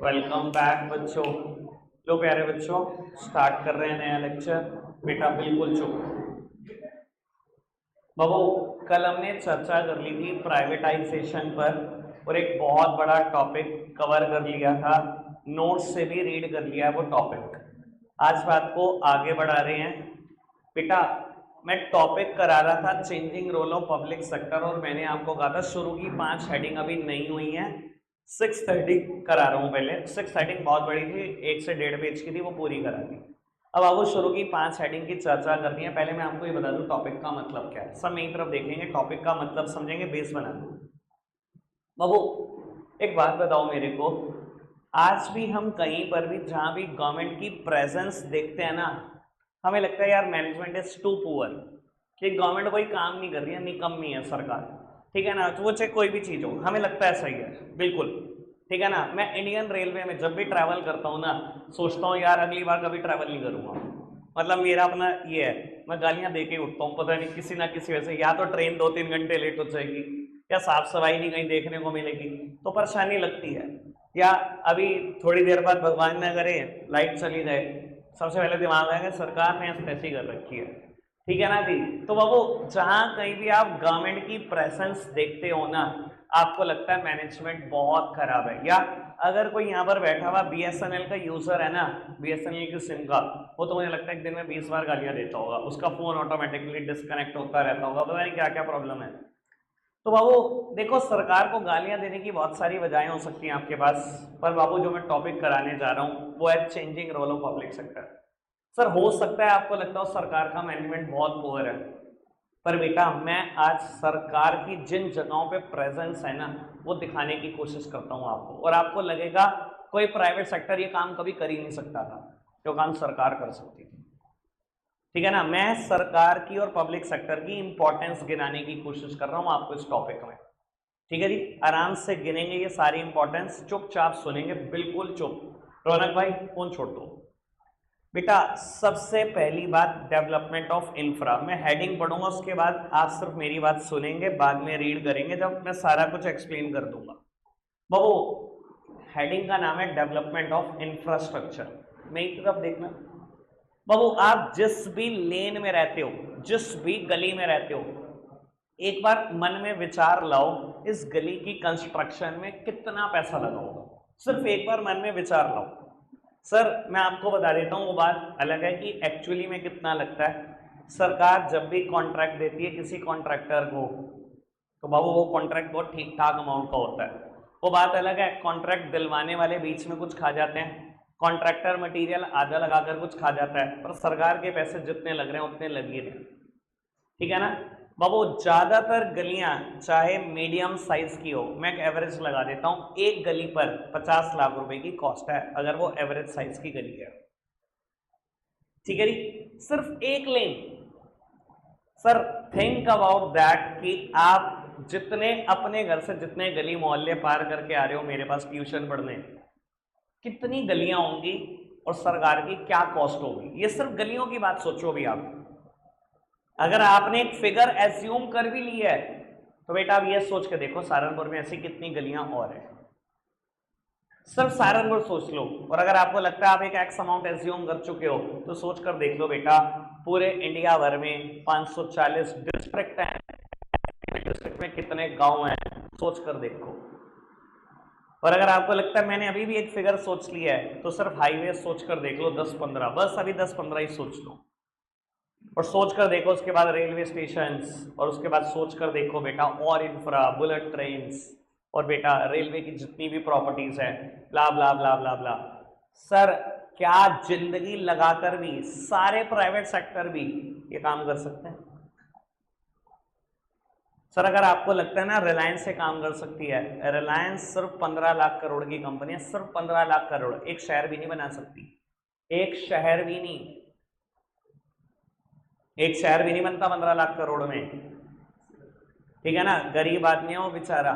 Welcome back बच्चों। लो प्यारे बच्चों, स्टार्ट कर रहे हैं नया लेक्चर। बेटा बिल्कुल चुप। बाबू, कल हमने चर्चा कर ली थी प्राइवेटाइजेशन पर और एक बहुत बड़ा टॉपिक कवर कर लिया था। नोट्स से भी रीड कर लिया है वो टॉपिक। आज बात को आगे बढ़ा रहे हैं। बेटा, मैं टॉपिक करा रहा था changing role of public sector और मैंने आपको कहा था शुरू की 5 हेडिंग अभी नहीं हुई है। 6th हेडिंग करा रहा हूँ। पहले 6th हेडिंग बहुत बड़ी थी, 1 से 1.5 पेज की थी, वो पूरी करा दी। अब आपको शुरू की 5 हेडिंग की चर्चा करनी है। पहले मैं आपको ये बता दूं टॉपिक का मतलब क्या है। सब मेरी तरफ देखेंगे, टॉपिक का मतलब समझेंगे, बेस बना दूं। बाबू, एक बात बताओ मेरे को, आज भी हम कहीं पर भी जहां भी गवर्नमेंट की प्रेजेंस देखते हैं ना, हमें लगता है यार मैनेजमेंट इज टू पुअर, कि गवर्नमेंट कोई काम नहीं कर रही है, निकम्मी है सरकार। ठीक है ना, तो वो चाहे कोई भी चीज हो, हमें लगता है सही है, बिल्कुल। ठीक है ना, मैं इंडियन रेलवे में जब भी ट्रैवल करता हूँ ना, सोचता हूँ यार अगली बार कभी ट्रैवल नहीं करूंगा। मतलब मेरा अपना ये है, मैं गालियां दे के उठता हूँ, पता नहीं किसी ना किसी वजह से, या तो ट्रेन 2-3 घंटे लेट हो जाएगी, या साफ सफाई नहीं कहीं देखने को मिलेगी, तो परेशानी लगती है। या अभी थोड़ी देर बाद भगवान न करे लाइट चली जाए, सबसे पहले दिमाग आएगा सरकार ने ऐसी कर रखी है। ठीक है ना जी। तो बाबू, जहां कहीं भी आप गवर्नमेंट की प्रेजेंस देखते हो ना, आपको लगता है मैनेजमेंट बहुत खराब है। या अगर कोई यहाँ पर बैठा हुआ बीएसएनएल का यूजर है ना, बीएसएनएल की सिम का, वो तो मुझे लगता है एक दिन में 20 बार गालियां देता होगा, उसका फोन ऑटोमेटिकली डिस्कनेक्ट होता रहता होगा, पता नहीं क्या क्या प्रॉब्लम है। तो बाबू देखो, सरकार को गालियां देने की बहुत सारी वजहें हो सकती हैं आपके पास, पर बाबू जो मैं टॉपिक कराने जा रहा हूँ वो है changing role of public sector. Sir, हो सकता है आपको लगता हो सरकार का मैनेजमेंट बहुत पुअर है, पर बेटा मैं आज सरकार की जिन जगहों पे प्रेजेंस है ना, वो दिखाने की कोशिश करता हूं आपको, और आपको लगेगा कोई प्राइवेट सेक्टर ये काम कभी कर ही नहीं सकता था जो काम सरकार कर सकती थी। ठीक है ना, मैं सरकार की और पब्लिक सेक्टर की इंपॉर्टेंस गिनाने की कोशिश कर रहा हूं आपको इस टॉपिक में। ठीक है जी, आराम से गिनेंगे ये सारी इंपॉर्टेंस, चुपचाप सुनेंगे, बिल्कुल चुप। रौनक भाई फोन छोड़ दो। बेटा, सबसे पहली बात डेवलपमेंट ऑफ इंफ्रा। मैं हेडिंग पढ़ूंगा, उसके बाद आप सिर्फ मेरी बात सुनेंगे, बाद में रीड करेंगे जब मैं सारा कुछ एक्सप्लेन कर दूंगा। बाबू, हेडिंग का नाम है डेवलपमेंट ऑफ इंफ्रास्ट्रक्चर। मेरी तरफ देखना बाबू, आप जिस भी लेन में रहते हो, जिस भी गली में रहते हो, एक बार मन में विचार लाओ, इस गली की कंस्ट्रक्शन में कितना पैसा लगा होगा। सिर्फ एक बार मन में विचार लाओ। सर, मैं आपको बता देता हूँ, वो बात अलग है कि एक्चुअली में कितना लगता है। सरकार जब भी कॉन्ट्रैक्ट देती है किसी कॉन्ट्रैक्टर को, तो बाबू वो कॉन्ट्रैक्ट बहुत ठीक ठाक अमाउंट का होता है। वो बात अलग है, कॉन्ट्रैक्ट दिलवाने वाले बीच में कुछ खा जाते हैं, कॉन्ट्रैक्टर मटेरियल आधा लगाकर कुछ खा जाता है, पर सरकार के पैसे जितने लग रहे हैं उतने लग ही रहे हैं। ठीक है ना बाबू, ज्यादातर गलियां चाहे मीडियम साइज की हो, मैं एक एवरेज लगा देता हूं, एक गली पर 50 लाख रुपए की कॉस्ट है, अगर वो एवरेज साइज की गली है। ठीक है जी, सिर्फ एक लेन। सर, थिंक अबाउट दैट कि आप जितने अपने घर से जितने गली मोहल्ले पार करके आ रहे हो मेरे पास ट्यूशन पढ़ने, कितनी गलियां होंगी और सरकार की क्या कॉस्ट होगी। ये सिर्फ गलियों की बात सोचो भी आप। अगर आपने एक फिगर एज्यूम कर भी ली है, तो बेटा आप ये सोच के देखो सहारनपुर में ऐसी कितनी गलियां और है। सिर्फ सहारनपुर सोच लो, और अगर आपको लगता है आप एक एक्स अमाउंट एज्यूम कर चुके हो, तो सोच कर देख लो बेटा, पूरे इंडिया भर में 540 डिस्ट्रिक्ट हैं, डिस्ट्रिक्ट में कितने गांव हैं, सोच कर देखो। और अगर आपको लगता है मैंने अभी भी एक फिगर सोच लिया है, तो सिर्फ हाईवे सोच कर देख लो 10-15, बस अभी 10-15 ही सोच लो, और सोच कर देखो उसके बाद रेलवे स्टेशंस, और उसके बाद सोच कर देखो बेटा और इंफ्रा, बुलेट ट्रेन्स, और बेटा रेलवे की जितनी भी प्रॉपर्टीज है, ब्ला ब्ला ब्ला ब्ला ब्ला। सर, क्या जिंदगी लगाकर भी सारे प्राइवेट सेक्टर भी ये काम कर सकते हैं? सर, अगर आपको लगता है ना रिलायंस से काम कर सकती है, रिलायंस सिर्फ 15 लाख करोड़ की कंपनी है, सिर्फ 15 लाख करोड़, एक शहर भी नहीं बना सकती, एक शहर भी नहीं, एक शहर भी नहीं बनता 15 लाख करोड़ में। ठीक है ना, गरीब आदमी है वो बेचारा।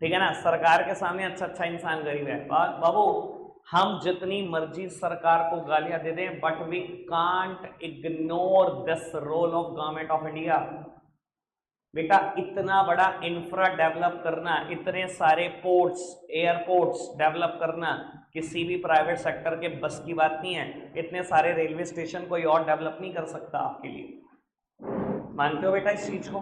ठीक है ना, सरकार के सामने अच्छा अच्छा इंसान गरीब है। बाबू, हम जितनी मर्जी सरकार को गालियां दे दें, but we can't ignore this role of government of India. बेटा इतना बड़ा इंफ्रा डेवलप करना, इतने सारे पोर्ट्स, एयरपोर्ट्स डेवलप करना किसी भी प्राइवेट सेक्टर के बस की बात नहीं है। इतने सारे रेलवे स्टेशन कोई और डेवलप नहीं कर सकता आपके लिए। मानते हो बेटा इस चीज को?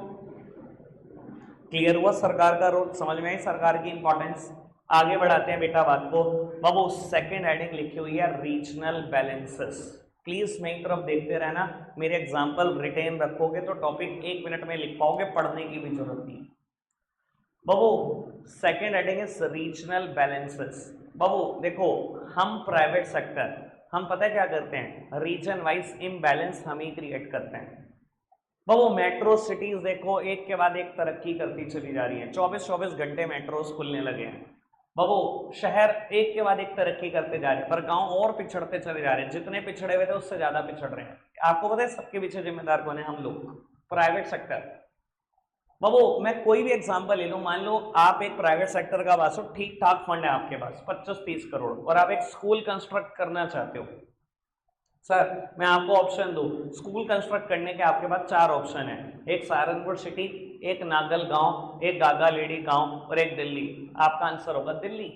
क्लियर हुआ सरकार का रोल? समझ में आई सरकार की इंपॉर्टेंस? आगे बढ़ाते हैं बेटा बात को। बाबू सेकंड हेडिंग लिखी हुई है रीजनल बैलेंसेस। प्लीज मेरी तरफ देखते रहना, मेरे एग्जाम्पल रिटेन रखोगे तो टॉपिक 1 मिनट में लिख पाओगे, पढ़ने की भी जरूरत नहीं। बाबू second heading is regional balances. बाबू देखो, हम प्राइवेट सेक्टर, हम पता है क्या करते हैं, रीजन वाइज इम्बैलेंस हम ही क्रिएट करते हैं। बाबू मेट्रो सिटीज देखो एक के बाद एक तरक्की करती चली जा रही है, 24-24 घंटे मेट्रोस खुलने लगे हैं। बाबू शहर एक के बाद एक तरक्की करते जा रहे हैं, पर गांव और पिछड़ते चले जा रहे हैं, जितने पिछड़े हुए थे उससे ज्यादा पिछड़ रहे हैं। आपको पता है सबके पीछे जिम्मेदार कौन है? हम लोग, प्राइवेट सेक्टर। बाबू मैं कोई भी एग्जांपल ले लूं, मान लो आप एक प्राइवेट सेक्टर का पास हो, ठीक ठाक फंड है आपके पास 25-30 करोड़, और आप एक स्कूल कंस्ट्रक्ट करना चाहते हो। सर मैं आपको ऑप्शन दूं, स्कूल कंस्ट्रक्ट करने के आपके पास 4 ऑप्शन है, एक सहारनपुर सिटी, एक नागल गांव, एक गागा लेडी गांव और एक दिल्ली। आपका आंसर होगा दिल्ली।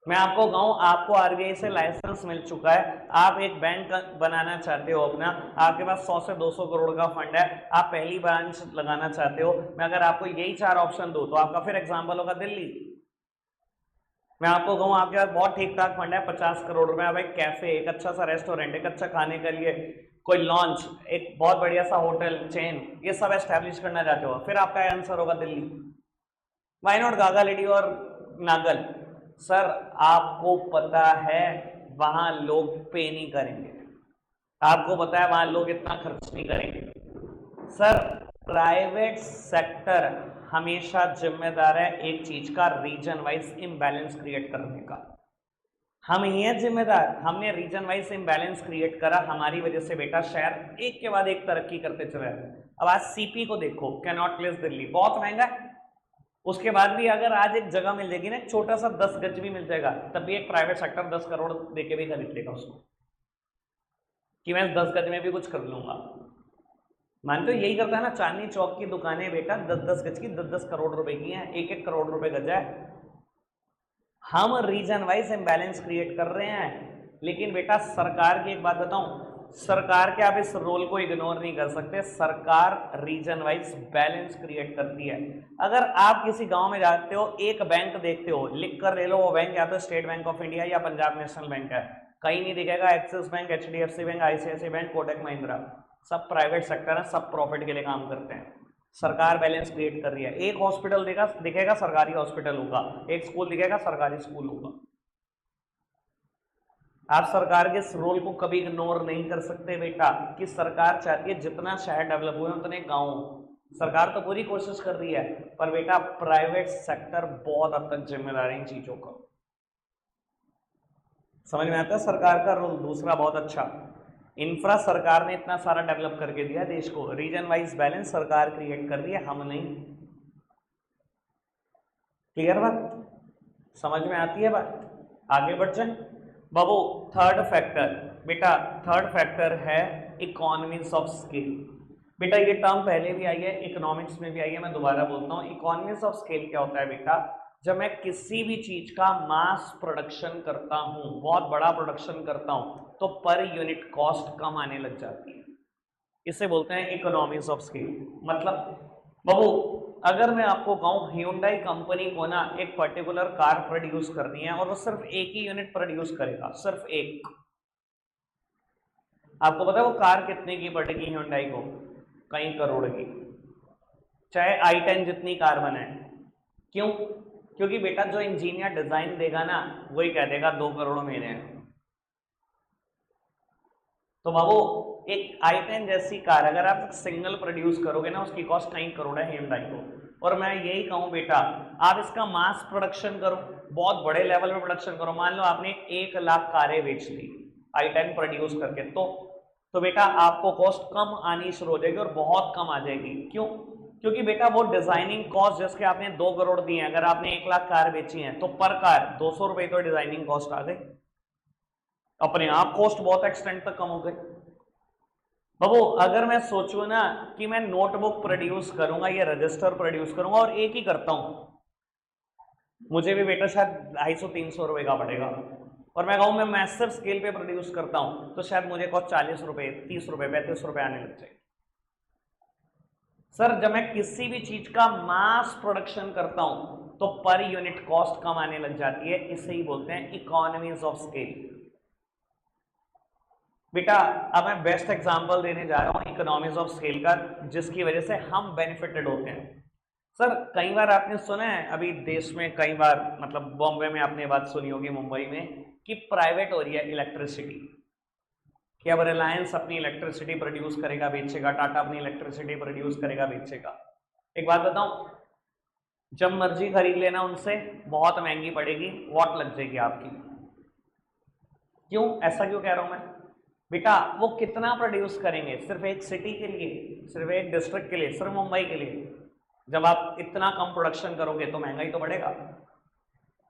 मैं आपको गांव, आपको आरबीआई से लाइसेंस मिल चुका है, आप एक बैंक बनाना चाहते हो अपना, आपके पास 100 से 200 करोड़ का फंड है, आप पहली ब्रांच लगाना चाहते हो। मैं अगर आपको यही 4 ऑप्शन दूं तो आपका फिर एग्जाम्पल होगा दिल्ली। मैं आपको कहूँ आपके पास बहुत ठीक ठाक फंड है, 50 करोड़ रुपए, आप एक कैफे, एक अच्छा सा रेस्टोरेंट, एक अच्छा खाने के लिए कोई लॉन्च, एक बहुत बढ़िया सा होटल चेन, ये सब एस्टेब्लिश करना चाहते हो, फिर आपका आंसर होगा Delhi. Why not Gaga lady और नागल? सर आपको पता है वहां लोग पे नहीं करेंगे, आपको पता है वहां लोग इतना खर्च नहीं करेंगे। सर प्राइवेट सेक्टर हमेशा जिम्मेदार है एक चीज का, रीजन वाइज इम्बैलेंस क्रिएट करने का। हम ही हैं जिम्मेदार, हमने रीजन वाइज इम्बैलेंस क्रिएट करा, हमारी वजह से बेटा शहर एक के बाद एक तरक्की करते चले रहे। अब आज सीपी को देखो, कैनॉट प्लेस दिल्ली, बहुत महंगा है, उसके बाद भी अगर आज एक जगह मिल जाएगी ना, छोटा सा 10 गज भी मिल जाएगा, तब भी एक प्राइवेट सेक्टर 10 करोड़ देके भी खरीद लेगा उसको, कि मैं 10 गज में भी कुछ कर लूंगा। मानते हो यही करता है ना, चांदनी चौक की दुकानें बेटा 10-10 गज की 10-10 करोड़ रुपए की हैं, 1-1 करोड़ रुपए गज है। हम रीजन वाइज इम्बैलेंस क्रिएट कर रहे हैं, लेकिन बेटा सरकार की एक बात बताऊं, सरकार के आप इस रोल को इग्नोर नहीं कर सकते, सरकार रीजन वाइज बैलेंस क्रिएट करती है। अगर आप किसी गांव में जाते हो, एक बैंक देखते हो, लिख कर ले लो, वो बैंक या तो स्टेट बैंक ऑफ इंडिया या पंजाब नेशनल बैंक है, कहीं नहीं दिखेगा Axis Bank, HDFC Bank, ICIC Bank, Kotak Mahindra, सब प्राइवेट सेक्टर है, सब प्रॉफिट के लिए काम करते हैं। सरकार बैलेंस क्रिएट कर रही है, एक हॉस्पिटल दिखेगा सरकारी हॉस्पिटल होगा, एक स्कूल दिखेगा सरकारी स्कूल होगा। आप सरकार के इस रोल को कभी इग्नोर नहीं कर सकते बेटा, कि सरकार चाहती है जितना शहर डेवलप हुए उतने गांव, सरकार तो पूरी कोशिश कर रही है, पर बेटा प्राइवेट सेक्टर बहुत हद तक जिम्मेदार है इन चीजों का। समझ में आता है सरकार का रोल? दूसरा बहुत अच्छा, इंफ्रा सरकार ने इतना सारा डेवलप करके दिया देश को, रीजन वाइज बैलेंस सरकार क्रिएट कर रही है, हम नहीं। क्लियर बात? समझ में आती है बात? आगे बढ़ जाए बाबू। थर्ड फैक्टर बेटा, थर्ड फैक्टर है इकोनॉमीज ऑफ स्केल। बेटा ये टर्म पहले भी आई है, इकोनॉमिक्स में भी आई है, मैं दोबारा बोलता हूँ। इकोनॉमीज ऑफ स्केल क्या होता है बेटा? जब मैं किसी भी चीज का मास प्रोडक्शन करता हूं, बहुत बड़ा प्रोडक्शन करता हूं, तो पर यूनिट कॉस्ट कम आने लग जाती है, इसे बोलते हैं इकोनॉमीज ऑफ स्केल। मतलब बाबू अगर मैं आपको कहूं ह्यूंडई कंपनी को ना एक पर्टिकुलर कार प्रोड्यूस करनी है और वो सिर्फ एक ही यूनिट प्रोड्यूस करेगा, सिर्फ एक, आपको पता है वो कार कितने की पड़ेगी ह्यूंडई को? कई करोड़ की, चाहे i10 जितनी कार बनाए। क्यों? क्योंकि बेटा जो इंजीनियर डिजाइन देगा ना, वही कह देगा 2 करोड़ मेरे हैं। तो बाबू एक i10 जैसी कार अगर आप सिंगल प्रोड्यूस करोगे ना, उसकी कॉस्ट कई करोड़ है ह्यूंडई को। और मैं यही कहूं बेटा, आप इसका मास प्रोडक्शन करो, बहुत बड़े लेवल पे प्रोडक्शन करो, मान लो आपने 1 लाख कारें बेच दी i10 प्रोड्यूस करके, तो बेटा आपको कॉस्ट कम आनी शुरू हो जाएगी और बहुत कम आ जाएगी। क्यों? क्योंकि बेटा वो डिजाइनिंग कॉस्ट जिसके आपने 2 करोड़ दिए हैं, अगर आपने 1 लाख कार बेची है तो पर कार 200 रुपए तो डिजाइनिंग कॉस्ट आ गई, अपने आप कॉस्ट बहुत एक्सटेंड तक कम हो गई। बाबू अगर मैं सोचूं ना कि मैं नोटबुक प्रोड्यूस करूंगा या रजिस्टर प्रोड्यूस करूंगा और एक ही करता हूं, मुझे भी बेटा शायद 250-300 रुपए का पड़ेगा, और मैं कहूं मैं मैसिव स्केल पे प्रोड्यूस करता हूं तो शायद मुझे कॉस्ट 40 रुपए, 30 रुपए, 35 रुपए आने लग जाएगी। सर जब मैं किसी भी चीज का मास प्रोडक्शन करता हूं तो पर यूनिट कॉस्ट कम आने लग जाती है, इसे ही बोलते हैं इकोनॉमीज ऑफ स्केल। बेटा अब मैं बेस्ट एग्जांपल देने जा रहा हूं इकोनॉमीज ऑफ स्केल का, जिसकी वजह से हम बेनिफिटेड होते हैं। सर कई बार आपने सुना है अभी देश में, कई बार मतलब बॉम्बे में आपने बात सुनी होगी, मुंबई में, कि प्राइवेट हो रही है इलेक्ट्रिसिटी, कि अब रिलायंस अपनी इलेक्ट्रिसिटी प्रोड्यूस करेगा बेचेगा, टाटा अपनी इलेक्ट्रिसिटी प्रोड्यूस करेगा बेचेगा। एक बात बताऊं, जब मर्जी खरीद लेना उनसे, बहुत महंगी पड़ेगी, वॉट लग जाएगी आपकी। क्यों, ऐसा क्यों कह रहा हूं मैं? बेटा वो कितना प्रोड्यूस करेंगे सिर्फ एक सिटी के लिए, सिर्फ एक डिस्ट्रिक्ट के लिए, सिर्फ मुंबई के लिए। जब आप इतना कम प्रोडक्शन करोगे तो महंगाई तो बढ़ेगा।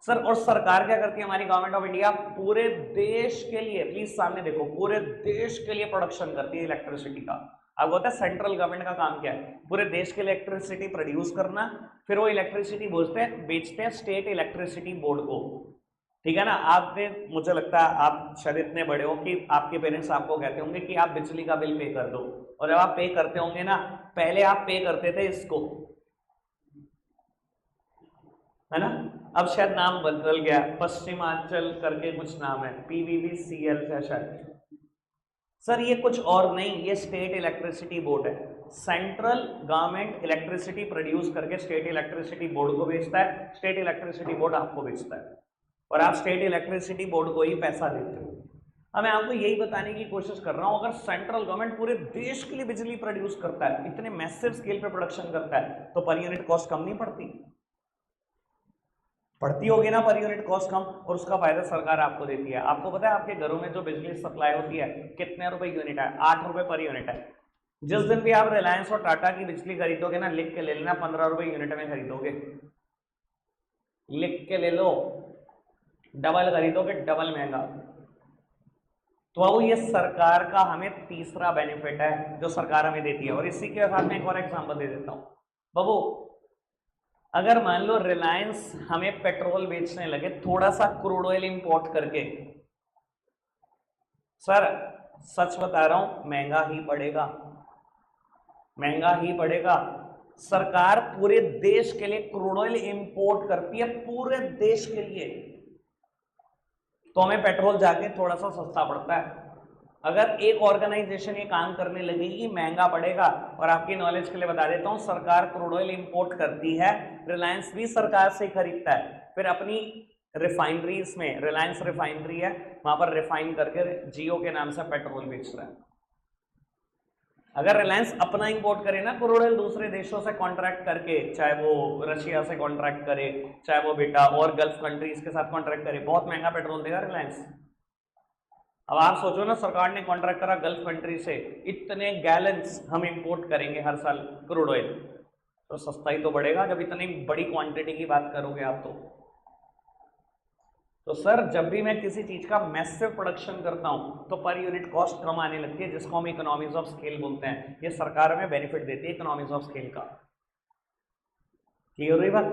सर और सरकार क्या करती है, हमारी गवर्नमेंट ऑफ इंडिया पूरे देश के लिए, प्लीज सामने देखो, पूरे देश के लिए प्रोडक्शन करती है इलेक्ट्रिसिटी का। अब होता है सेंट्रल गवर्नमेंट का काम क्या है, पूरे देश के लिए इलेक्ट्रिसिटी प्रोड्यूस करना, फिर वो इलेक्ट्रिसिटी बेचते हैं स्टेट इलेक्ट्रिसिटी बोर्ड को। ठीक है ना, आपने, मुझे लगता है आप शायद इतने बड़े हो कि आपके पेरेंट्स आपको कहते होंगे कि आप बिजली का बिल पे कर दो, और जब आप पे करते होंगे ना, पहले आप पे करते थे इसको, है ना, अब शायद नाम बदल गया, पश्चिमांचल करके कुछ नाम है, PVBCL है शायद। सर ये कुछ और नहीं, ये स्टेट इलेक्ट्रिसिटी बोर्ड है। सेंट्रल गवर्नमेंट इलेक्ट्रिसिटी प्रोड्यूस करके स्टेट इलेक्ट्रिसिटी बोर्ड को बेचता है, स्टेट इलेक्ट्रिसिटी बोर्ड आपको बेचता है, और आप स्टेट इलेक्ट्रिसिटी बोर्ड को ही पैसा देते हो। अब मैं आपको यही बताने की कोशिश कर रहा हूं, अगर सेंट्रल गवर्नमेंट पूरे देश के लिए बिजली प्रोड्यूस करता है, इतने मैसिव स्केल पे प्रोडक्शन करता है, तो पर यूनिट कॉस्ट कम नहीं पड़ती? पड़ती होगी ना पर यूनिट कॉस्ट कम, और उसका फायदा सरकार आपको देती है। आपको पता है आपके घरों में जो बिजली सप्लाई होती है कितने रुपए यूनिट है? 8 रुपए पर यूनिट है। जिस दिन भी आप रिलायंस और टाटा की बिजली खरीदोगे ना, लिख के ले लेना, 15 रुपए यूनिट में खरीदोगे, लिख के ले लो, डबल खरीदोगे, डबल महंगा। तो अब ये सरकार का हमें तीसरा बेनिफिट है जो सरकार हमें देती है। और इसी के साथ में एक और एग्जांपल दे देता हूं बाबू, अगर मान लो रिलायंस हमें पेट्रोल बेचने लगे थोड़ा सा क्रूड ऑयल इंपोर्ट करके, सर सच बता रहा हूं महंगा ही पड़ेगा, महंगा ही पड़ेगा। सरकार पूरे देश के लिए क्रूड ऑयल इंपोर्ट करती है, पूरे देश के लिए, तो हमें पेट्रोल जाके थोड़ा सा सस्ता पड़ता है। अगर एक ऑर्गेनाइजेशन ये काम करने लगेगी महंगा पड़ेगा। और आपकी नॉलेज के लिए बता देता हूं, सरकार क्रूड ऑयल इंपोर्ट करती है, रिलायंस भी सरकार से खरीदता है, फिर अपनी रिफाइनरीज में, रिलायंस रिफाइनरी है वहां पर रिफाइन करके जियो के नाम से पेट्रोल बेच रहा है। अगर रिलायंस अपना इंपोर्ट करे ना क्रूड ऑयल दूसरे देशों से कॉन्ट्रैक्ट करके, चाहे वो रशिया से कॉन्ट्रैक्ट करे, चाहे वो बेटा और गल्फ कंट्रीज के साथ कॉन्ट्रैक्ट करे, बहुत महंगा पेट्रोल देगा रिलायंस। अब आप सोचो ना, सरकार ने कॉन्ट्रैक्ट करा गल्फ कंट्री से, इतने गैलन्स हम इंपोर्ट करेंगे हर साल क्रूड ऑयल, तो सस्ता ही तो बढ़ेगा जब इतनी बड़ी क्वांटिटी की बात करोगे आप तो सर जब भी मैं किसी चीज का मैसिव प्रोडक्शन करता हूं तो पर यूनिट कॉस्ट कम आने लगती है, जिसको हम इकोनॉमीज ऑफ स्केल बोलते हैं। ये सरकार हमें बेनिफिट देती है इकोनॉमीज ऑफ स्केल का। क्लियर हुई बात?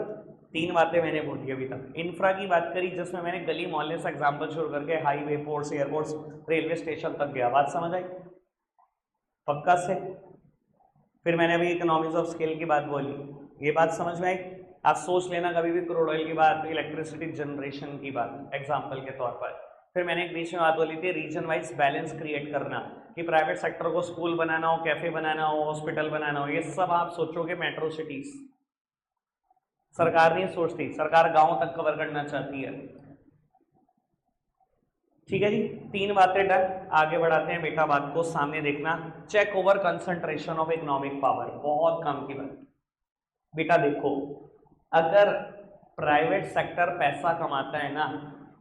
3 बातें मैंने बोली अभी तक। इंफ्रा की बात करी जिसमें मैंने गली मोहल्ले से एग्जाम्पल शुरू करके highway, ports, airports, railway station तक गया। बात समझ आई पक्का से? फिर मैंने अभी इकोनॉमीज ऑफ स्केल की बात बोली, ये बात समझ में आई? आप सोच लेना कभी भी क्रूड ऑयल की बात, इलेक्ट्रिसिटी जनरेशन की बात एग्जाम्पल के तौर पर। फिर मैंने एक बीच में बात बोली थी रीजन वाइज बैलेंस क्रिएट करना, कि प्राइवेट सेक्टर को स्कूल बनाना हो, कैफे बनाना हो, हॉस्पिटल बनाना हो, ये सब आप सोचोगे मेट्रो सिटीज। सरकार नहीं सोचती, सरकार गांव तक कवर करना चाहती है। ठीक है जी, 3 बातें डन। आगे बढ़ाते हैं बेटा, बात को सामने देखना। Check over concentration of economic power, बहुत काम की बात बेटा। देखो अगर प्राइवेट सेक्टर पैसा कमाता है ना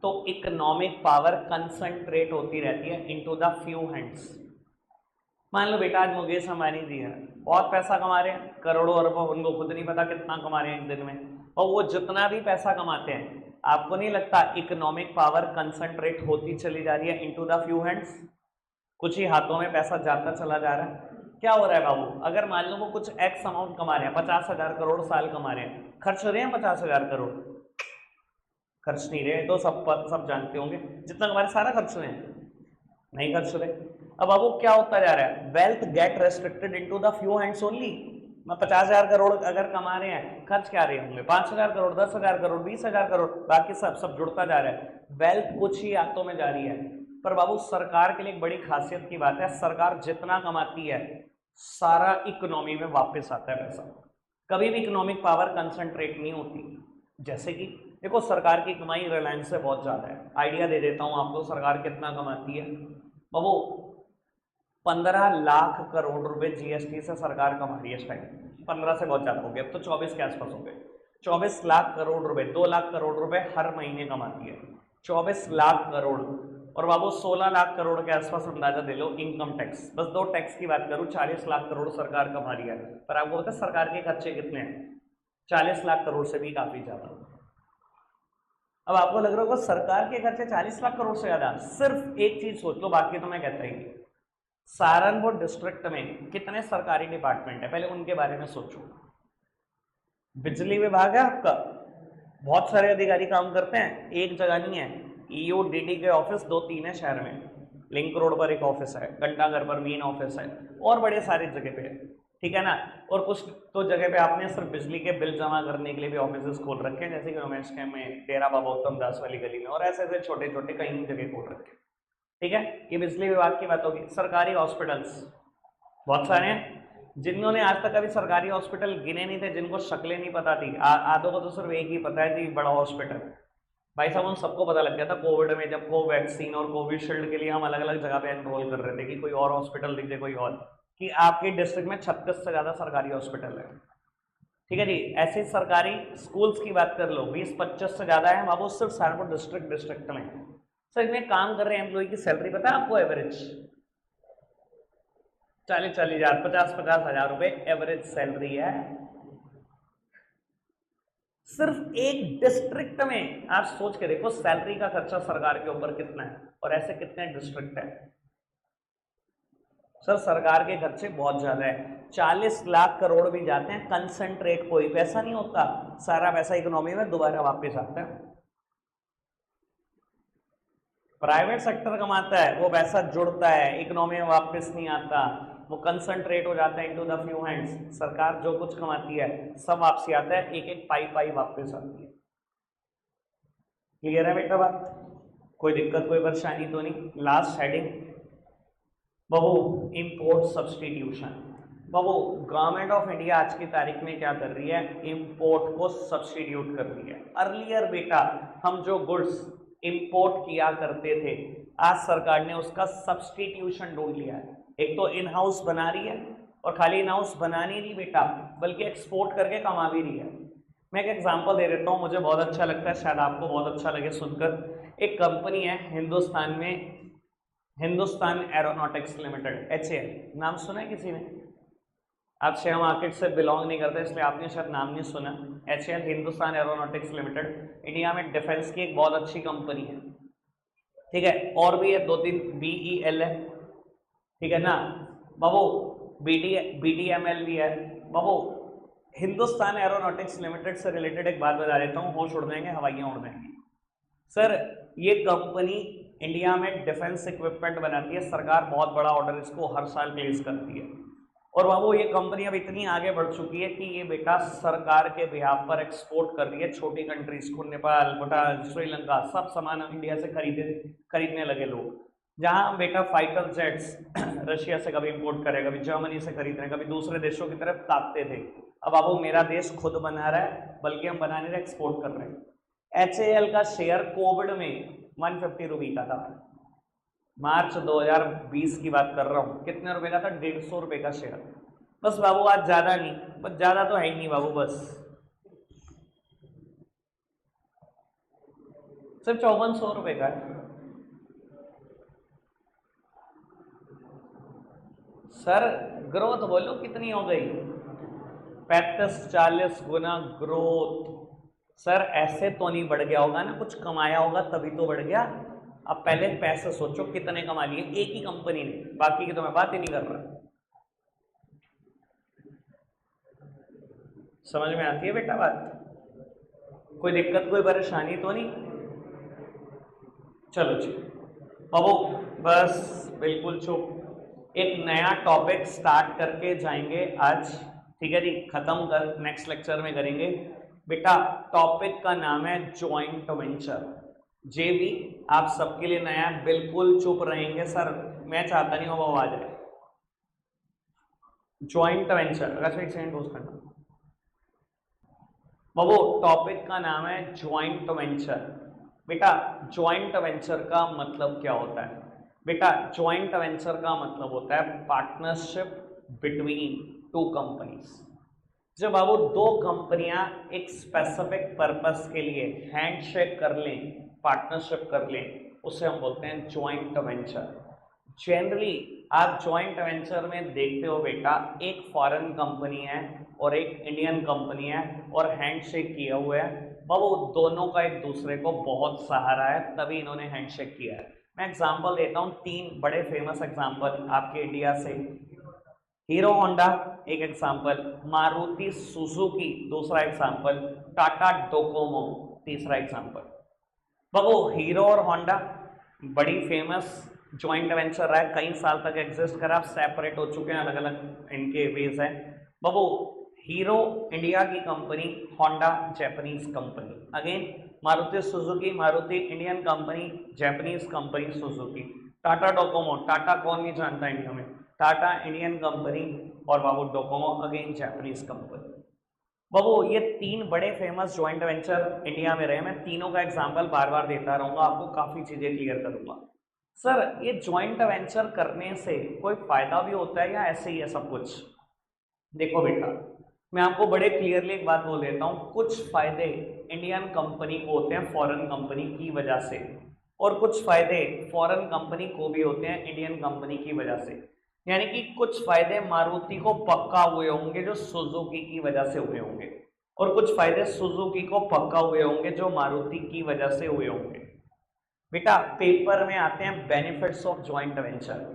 तो इकोनॉमिक पावर कंसंट्रेट होती रहती है इनटू द फ्यू हैंड्स। मान लो बेटा आज मुकेश अंबानी जी है, बहुत पैसा कमा रहे हैं, करोड़ों अरबों, उनको खुद नहीं पता कितना कमा रहे हैं एक दिन में, और वो जितना भी पैसा कमाते हैं, आपको नहीं लगता इकोनॉमिक पावर कंसंट्रेट होती चली जा रही है इनटू द फ्यू हैंड्स? कुछ ही हाथों में पैसा जाता चला जा रहा है। क्या हो रहा है बाबू, अगर मान लो वो कुछ एक्स अमाउंट कमा रहे हैं, 50,000 करोड़ साल कमा रहे हैं, खर्च रहे हैं 50,000 करोड़? खर्च नहीं रहे, तो सब जानते होंगे जितना कमा रहे सारा खर्च रहे हैं, नहीं खर्च रहे। अब बाबू क्या होता जा रहा है, wealth get restricted into the few hands only. मैं 50,000 करोड़ अगर कमा रहे हैं, खर्च क्या रहे होंगे 5,000 करोड़, 10,000 करोड़, 20,000 करोड़, बाकी सब जुड़ता जा रहा है। वेल्थ कुछ ही हाथों में जा रही है। पर बाबू सरकार के लिए एक बड़ी खासियत की बात है, सरकार जितना कमाती है सारा इकोनॉमी में वापस आता है पैसा, कभी भी इकोनॉमिक पावर कंसंट्रेट नहीं होती। जैसे कि देखो सरकार की कमाई रिलायंस से बहुत ज़्यादा है, आइडिया दे देता हूँ आपको सरकार कितना कमाती है। बाबू 15 लाख करोड़ रुपए जीएसटी से सरकार कमा रही है इस टाइम, 15 से बहुत ज़्यादा हो गया, अब तो 24 के आसपास हो गए। 24 लाख करोड़ रुपए, 2 लाख करोड़ रुपए हर महीने कमाती है, 24 लाख करोड़। और बाबू 16 लाख करोड़ के आसपास अंदाजा दे लो इनकम टैक्स, बस 2 टैक्स की बात करूँ 40 लाख करोड़ सरकार कमा रही है। पर आपको पता है सरकार के खर्चे कितने हैं? 40 लाख करोड़ से भी काफ़ी ज़्यादा। अब आपको लग रहा होगा सरकार के खर्चे 40 लाख करोड़ से ज़्यादा, सिर्फ एक चीज़ सोच लो, बाकी तो मैं कहता ही नहीं। सहारनपुर डिस्ट्रिक्ट में कितने सरकारी डिपार्टमेंट है, पहले उनके बारे में सोचो। बिजली विभाग है आपका, बहुत सारे अधिकारी काम करते हैं, एक जगह नहीं है। ईओ डीडी के ऑफिस 2-3 है शहर में, लिंक रोड पर एक ऑफिस है, घंटाघर पर मेन ऑफिस है, और बड़े सारे जगह पे है, ठीक है ना। और कुछ तो जगह पे आपने सिर्फ बिजली के बिल जमा करने के लिए भी ऑफिस खोल रखे हैं, जैसे कि रमेश के में डेरा बाबा उत्तम दास वाली गली में, और ऐसे ऐसे छोटे छोटे कई जगह खोल रखे हैं, ठीक है। ये बिजली विभाग की बात होगी। सरकारी हॉस्पिटल्स बहुत सारे हैं, जिन्होंने आज तक अभी सरकारी हॉस्पिटल गिने नहीं थे, जिनको शक्लें नहीं पता थी, आधों को तो सिर्फ एक ही पता है जी, बड़ा हॉस्पिटल। भाई साहब उन सबको पता लग गया था कोविड में, जब कोवैक्सीन और कोविशील्ड के लिए हम अलग अलग जगह पे एनरोल कर रहे थे कि कोई और हॉस्पिटल दिख जाए, कोई और, कि आपके डिस्ट्रिक्ट में 36 से ज़्यादा सरकारी हॉस्पिटल है, ठीक है जी। ऐसे सरकारी स्कूल्स की बात कर लो, 20-25 से ज़्यादा है बाबू, सिर्फ सहारनपुर डिस्ट्रिक्ट में। सर इसमें काम कर रहे हैं एम्प्लॉय की सैलरी पता है आपको? एवरेज 40 हज़ार, 50 हज़ार रुपए एवरेज सैलरी है, सिर्फ एक डिस्ट्रिक्ट में। आप सोच के देखो सैलरी का खर्चा सरकार के ऊपर कितना है, और ऐसे कितने डिस्ट्रिक्ट है। सर सरकार के खर्चे बहुत ज्यादा है, 40 लाख करोड़ भी जाते हैं, कंसंट्रेट कोई पैसा नहीं होता, सारा पैसा इकोनॉमी में दोबारा वापस आता है। प्राइवेट सेक्टर कमाता है, वो पैसा जुड़ता है, इकोनॉमी में वापस नहीं आता, वो कंसंट्रेट हो जाता है इनटू द फ्यू हैंड्स। सरकार जो कुछ कमाती है सब वापसी आता है, एक एक पाई वापस आती है। क्लियर है बेटा बात? कोई दिक्कत कोई परेशानी तो नहीं? Last heading Babu import substitution. Babu government of India आज की तारीख में क्या कर रही है? इंपोर्ट को सब्सटीट्यूट कर रही है। अर्लियर बेटा हम जो गुड्स इंपोर्ट किया करते थे, आज सरकार ने उसका सब्सटीट्यूशन ढूंढ लिया है। एक तो इन हाउस बना रही है, और खाली इन हाउस बनानी नहीं बेटा, बल्कि एक्सपोर्ट करके कमा भी रही है। मैं एक एग्जांपल दे देता हूँ, मुझे बहुत अच्छा लगता है, शायद आपको बहुत अच्छा लगे सुनकर। एक कंपनी है हिंदुस्तान में, हिंदुस्तान एरोनॉटिक्स लिमिटेड, HAL, नाम सुना है किसी ने? आप शेयर मार्केट से बिलोंग नहीं करते इसलिए आपने शायद नाम नहीं सुना। HAL Hindustan aeronautics limited India में डिफेंस की एक बहुत अच्छी कंपनी है, ठीक है। और भी है 2-3, BEL है, ठीक है ना बाबू, BDML भी है बाबू। हिंदुस्तान एरोनॉटिक्स लिमिटेड से रिलेटेड एक बात बता देता हूँ, होश उड़ जाएंगे, हवाइयाँ उड़ जाएंगी। सर ये कंपनी इंडिया में डिफेंस इक्विपमेंट बनाती है, सरकार बहुत बड़ा ऑर्डर इसको हर साल प्लेस करती है। और बाबू ये कंपनी अब इतनी आगे बढ़ चुकी है कि ये बेटा सरकार के बिहाफ पर एक्सपोर्ट कर रही है छोटी कंट्रीज को, नेपाल, भूटान, श्रीलंका, सब सामान इंडिया से खरीदने लगे लोग। जहाँ बेटा फाइटर जेट्स रशिया से कभी इंपोर्ट करे, कभी जर्मनी से खरीद रहे हैं, कभी दूसरे देशों की तरफ ताकते थे, अब बाबू मेरा देश खुद बना रहा है, बल्कि हम बना नहीं रहे, एक्सपोर्ट कर रहे हैं। HAL का शेयर कोविड में 150 रुपये का था, मार्च 2020 की बात कर रहा हूँ, कितने रुपए का था? 150 रुपये का शेयर। बस बाबू आज ज़्यादा नहीं, बस ज़्यादा तो है ही नहीं बाबू, बस सिर्फ 5400 रुपये का है। सर ग्रोथ बोलो कितनी हो गई? 35-40 गुना ग्रोथ। सर ऐसे तो नहीं बढ़ गया होगा ना, कुछ कमाया होगा तभी तो बढ़ गया। अब पहले पैसे सोचो कितने कमा लिए एक ही कंपनी ने, बाकी की तो मैं बात ही नहीं कर रहा। समझ में आती है बेटा बात? कोई दिक्कत कोई परेशानी तो नहीं? चलो जी बाबू, बस बिल्कुल चुप। एक नया टॉपिक स्टार्ट करके जाएंगे आज, ठीक है जी? खत्म कर नेक्स्ट लेक्चर में करेंगे बेटा। टॉपिक का नाम है जॉइंट वेंचर। जे भी आप सबके लिए नया है, बिल्कुल चुप रहेंगे सर, मैं चाहता नहीं वो आ जाए। जॉइंट वेंचर, अगर एक सेकंड पोस्ट करना बाबू। टॉपिक का नाम है जॉइंट वेंचर। बेटा जॉइंट वेंचर का मतलब क्या होता है? बेटा जॉइंट वेंचर का मतलब होता है पार्टनरशिप बिटवीन टू कंपनीज। जब बाबू दो कंपनियां एक स्पेसिफिक पर्पस के लिए हैंडशेक कर लें, पार्टनरशिप कर लें, उसे हम बोलते हैं जॉइंट वेंचर। जनरली आप जॉइंट वेंचर में देखते हो बेटा, एक फॉरेन कंपनी है और एक इंडियन कंपनी है और हैंडशेक किया हुआ है। बाबू दोनों का एक दूसरे को बहुत सहारा है, तभी इन्होंने हैंडशेक किया है। मैं एग्जांपल देता हूँ, तीन बड़े फेमस एग्जांपल आपके इंडिया से। हीरो होंडा एक एग्जांपल, मारुति सुजुकी दूसरा एग्जांपल, टाटा डोकोमो तीसरा एग्जांपल। बाबू हीरो और होंडा बड़ी फेमस जॉइंट वेंचर रहा है, कई साल तक एग्जिस्ट करा, सेपरेट हो चुके हैं, अलग अलग इनके वेज हैं। बाबू हीरो इंडिया की company, Honda Japanese company. Again Maruti Suzuki, Maruti Indian company, Japanese company Suzuki. Tata Docomo, Tata कौन नहीं जानता इंडिया में, टाटा इंडियन कंपनी, और बाबू डोकोमो अगेन जापानीज कंपनी। बाबू ये तीन बड़े फेमस जॉइंट वेंचर इंडिया में रहे। मैं तीनों का एग्जांपल बार बार देता रहूंगा, आपको काफी चीजें क्लियर करूंगा। सर ये जॉइंट वेंचर करने से कोई फायदा भी होता है या ऐसे ही है सब कुछ? देखो बेटा, मैं आपको बड़े क्लियरली एक बात बोल देता हूँ, कुछ फायदे इंडियन कंपनी को होते हैं फॉरेन कंपनी की वजह से, और कुछ फायदे फॉरेन कंपनी को भी होते हैं इंडियन कंपनी की वजह से। यानी कि कुछ फायदे मारुति को पक्का हुए होंगे जो सुजुकी की वजह से हुए होंगे, और कुछ फायदे सुजुकी को पक्का हुए होंगे जो मारुति की वजह से हुए होंगे। बेटा पेपर में आते हैं बेनिफिट्स ऑफ जॉइंट वेंचर,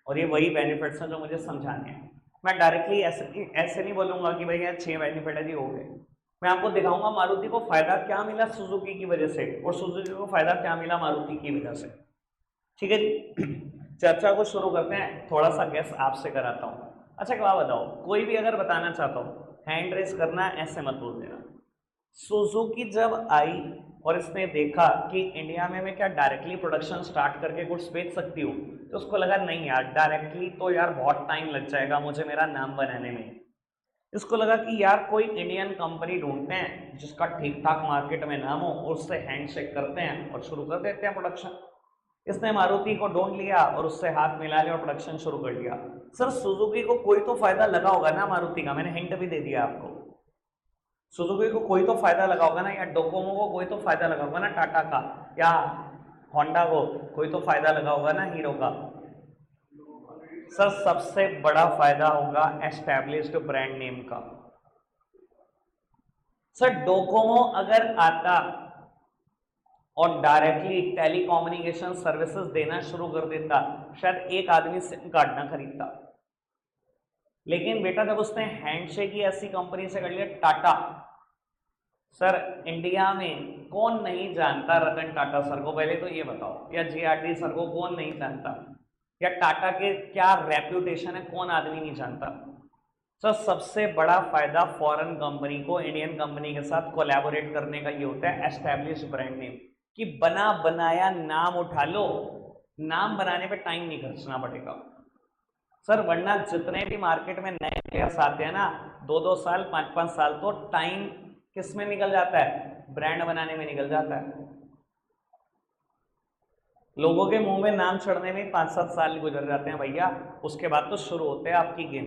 और ये वही बेनिफिट्स हैं जो मुझे समझाने हैं। मैं डायरेक्टली ऐसे नहीं बोलूंगा कि भाई यार 6 बेनिफिट है जी हो गए। मैं आपको दिखाऊंगा मारुति को फायदा क्या मिला सुजुकी की वजह से, और सुजुकी को फायदा क्या मिला मारुति की वजह से। ठीक है जी, चर्चा को शुरू करते हैं। थोड़ा सा गैस आपसे कराता हूँ। अच्छा क्या बताओ, कोई भी अगर बताना चाहता हो हैंड रेस करना, ऐसे मत बोल देना। सुजुकी जब आई और इसने देखा कि इंडिया में मैं क्या डायरेक्टली प्रोडक्शन स्टार्ट करके गुड्स बेच सकती हूँ, तो उसको लगा नहीं यार डायरेक्टली तो यार बहुत टाइम लग जाएगा मुझे मेरा नाम बनाने में। इसको लगा कि यार कोई इंडियन कंपनी ढूंढते हैं जिसका ठीक ठाक मार्केट में नाम हो, और उससे हैंडशेक करते हैं और शुरू कर देते हैं प्रोडक्शन। इसने मारुति को ढूंढ लिया और उससे हाथ मिला लिया और प्रोडक्शन शुरू कर दिया। सर सुजुकी को कोई तो फायदा लगा होगा ना मारुति का, मैंने हिंट भी दे दिया आपको। सुजुकी को कोई तो फायदा लगा होगा ना, या डोकोमो को कोई तो फायदा लगा होगा ना टाटा का, या होंडा को कोई तो फायदा लगा होगा ना हीरो का। सर सबसे बड़ा फायदा होगा एस्टैब्लिश्ड ब्रांड नेम का। सर डोकोमो अगर आता और डायरेक्टली टेलीकम्युनिकेशन सर्विसेज देना शुरू कर देता, शायद एक आदमी सिम कार्ड ना खरीदता। लेकिन बेटा जब उसने हैंडशेक ही ऐसी कंपनी से कर लिया, टाटा। सर इंडिया में कौन नहीं जानता रतन टाटा सर को, पहले तो ये बताओ, या जीआरडी सर को कौन नहीं जानता, या टाटा के क्या रेप्यूटेशन है कौन आदमी नहीं जानता। सर सबसे बड़ा फायदा फॉरेन कंपनी को इंडियन कंपनी के साथ कोलैबोरेट करने का ये होता है एस्टैब्लिश ब्रांड नेम, कि बना बनाया नाम उठा लो। नाम बनाने पे टाइम नहीं खर्चना पड़ेगा सर, वरना जितने भी मार्केट में नए प्लेयर्स आते हैं ना, 2-2 साल 5-5 साल तो टाइम किस में निकल जाता है, ब्रांड बनाने में निकल जाता है। लोगों के मुंह में नाम चढ़ने में 5-7 साल गुजर जाते हैं भैया, उसके बाद तो शुरू होते हैं आपकी गेम।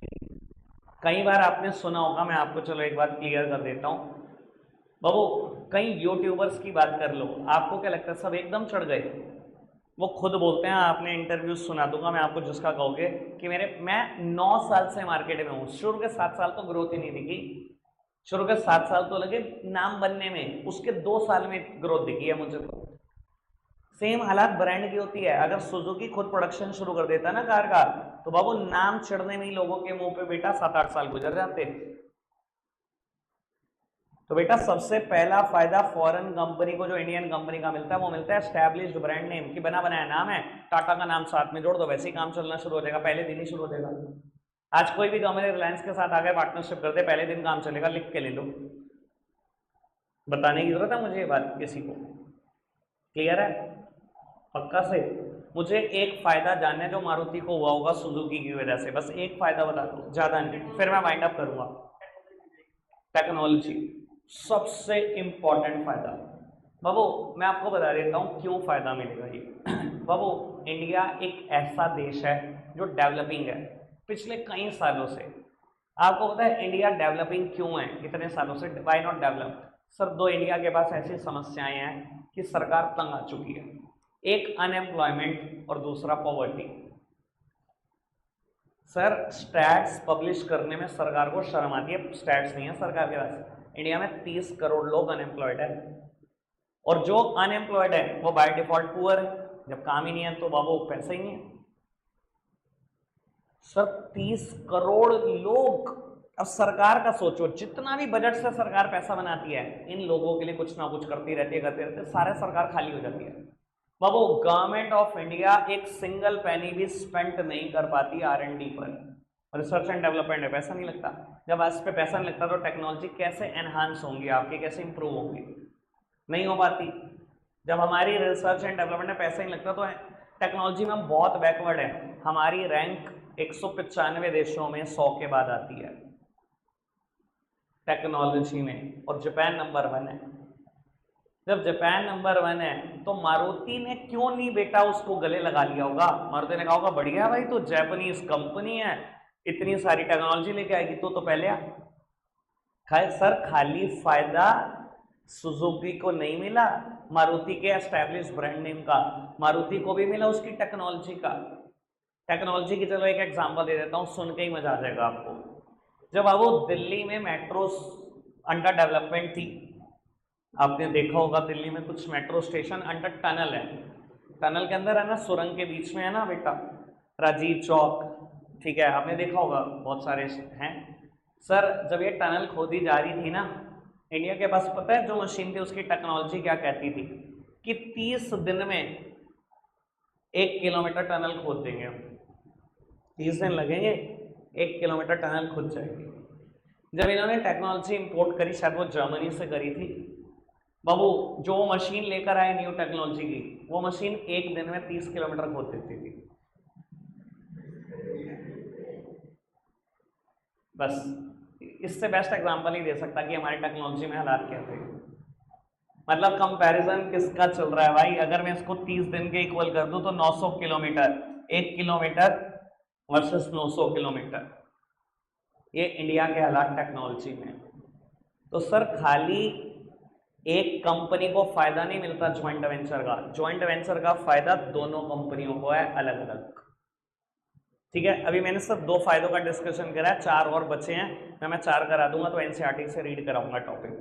कई बार आपने सुना होगा, मैं आपको चलो एक बात क्लियर कर देता हूँ बाबू, कई यूट्यूबर्स की बात कर लो, आपको क्या लगता है सब एकदम चढ़ गए? वो खुद बोलते हैं, आपने इंटरव्यू सुना दूंगा मैं आपको जिसका कहोगे कि मैं 9 साल से मार्केट में हूँ, शुरू के 7 साल तो ग्रोथ ही नहीं दिखी, शुरू के 7 साल तो लगे नाम बनने में, उसके 2 साल में ग्रोथ दिखी है मुझे तो। सेम हालात ब्रांड की होती है। अगर सुजुकी खुद प्रोडक्शन शुरू कर देता ना कार का, तो बाबू नाम चिढ़ने में ही लोगों के मुंह पे बेटा 7-8 साल गुजर जाते। तो बेटा सबसे पहला फायदा फॉरेन कंपनी को जो इंडियन कंपनी का मिलता है वो मिलता है एस्टैब्लिश्ड ब्रांड नेम, की बना बनाया नाम है, टाटा का नाम साथ में जोड़ दो, वैसे ही काम चलना शुरू हो जाएगा, पहले दिन ही शुरू हो जाएगा। आज कोई भी कंपनी रिलायंस के साथ आगे पार्टनरशिप करते, पहले दिन काम चलेगा, लिख के ले लो, बताने की जरूरत है मुझे ये बात किसी को? क्लियर है? पक्का से? मुझे एक फायदा जानना है जो मारुति को हुआ होगा सुजुकी की वजह से, बस एक फायदा बता दो, ज्यादा नहीं, फिर मैं वाइंड अप करूंगा। टेक्नोलॉजी सबसे इंपॉर्टेंट फायदा। बाबू मैं आपको बता देता हूं क्यों फायदा मिलेगा ये। बाबू इंडिया एक ऐसा देश है जो डेवलपिंग है पिछले कई सालों से। आपको पता है इंडिया डेवलपिंग क्यों है इतने सालों से? Why not develop? सर दो इंडिया के पास ऐसी समस्याएं हैं कि सरकार तंग आ चुकी है, एक अनएम्प्लॉयमेंट और दूसरा पॉवर्टी। सर स्टैट्स पब्लिश करने में सरकार को शर्म आती है, स्टैट्स नहीं है सरकार के पास। इंडिया में 30 करोड़ लोग अनएम्प्लॉयड है, और जो अनएम्प्लॉयड है वो बाय डिफॉल्ट पुअर है, जब काम ही नहीं है तो बाबू पैसा ही नहीं है। सर 30 करोड़ लोग, अब सरकार का सोचो, जितना भी बजट से सरकार पैसा बनाती है इन लोगों के लिए कुछ ना कुछ करती रहती है, करते रहते सारे सरकार खाली हो जाती है। बाबू गवर्नमेंट ऑफ इंडिया एक सिंगल पैनी भी स्पेंड नहीं कर पाती R&D पर, रिसर्च एंड डेवलपमेंट में पैसा नहीं लगता। जब आज पे पैसा नहीं लगता तो टेक्नोलॉजी कैसे एनहांस होंगी आपकी, कैसे इंप्रूव होंगी? नहीं हो पाती। जब हमारी रिसर्च एंड डेवलपमेंट में पैसा नहीं लगता तो टेक्नोलॉजी में हम बहुत बैकवर्ड है। हमारी रैंक 195 देशों में 100 के बाद आती है टेक्नोलॉजी में, और जापान नंबर 1 है। जब जापान नंबर 1 है तो मारुति ने क्यों नहीं बेटा उसको गले लगा लिया होगा? मारुति ने कहा होगा बढ़िया भाई, तो जापानीज कंपनी है, इतनी सारी टेक्नोलॉजी लेके आएगी, तो पहले आ। सर खाली फायदा सुजुकी को नहीं मिला मारुति के एस्टैब्लिश ब्रांड नेम का, मारुति को भी मिला उसकी टेक्नोलॉजी का। टेक्नोलॉजी की चलो एक एग्जांपल दे देता हूँ, सुन के ही मजा आ जाएगा आपको। जब वो दिल्ली में मेट्रो अंडर डेवलपमेंट थी, आपने देखा होगा दिल्ली में कुछ मेट्रो स्टेशन अंडर टनल है, टनल के अंदर है ना, सुरंग के बीच में है ना बेटा, राजीव चौक, ठीक है, आपने देखा होगा बहुत सारे हैं। सर जब ये टनल खोदी जा रही थी ना, इंडिया के पास पता है जो मशीन थी उसकी टेक्नोलॉजी क्या कहती थी कि 30 दिन में 1 किलोमीटर टनल खोद देंगे हम, 30 दिन लगेंगे 1 किलोमीटर टनल खुद जाएगी। जब इन्होंने टेक्नोलॉजी इंपोर्ट करी, शायद वो जर्मनी से करी थी, बाबू जो मशीन लेकर आए न्यू टेक्नोलॉजी की, वो मशीन 1 दिन में 30 किलोमीटर खोद देती थी। बस इससे बेस्ट एग्जांपल ही दे सकता कि हमारी टेक्नोलॉजी में हालात क्या थे। मतलब कंपैरिजन किसका चल रहा है भाई? अगर मैं इसको 30 दिन के इक्वल कर दूं तो 900 किलोमीटर, 1 किलोमीटर वर्सेस 900 किलोमीटर, ये इंडिया के हालात टेक्नोलॉजी में। तो सर खाली एक कंपनी को फायदा नहीं मिलता ज्वाइंट वेंचर का, ज्वाइंट वेंचर का फायदा दोनों कंपनियों को है अलग अलग। ठीक है, अभी मैंने सिर्फ 2 फायदों का डिस्कशन करा है, 4 और बचे हैं, मैं 4 करा दूंगा तो एनसीईआरटी से रीड कराऊंगा टॉपिक।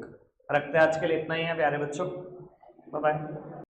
रखते हैं आज के लिए इतना ही है प्यारे बच्चों, बाय बाय।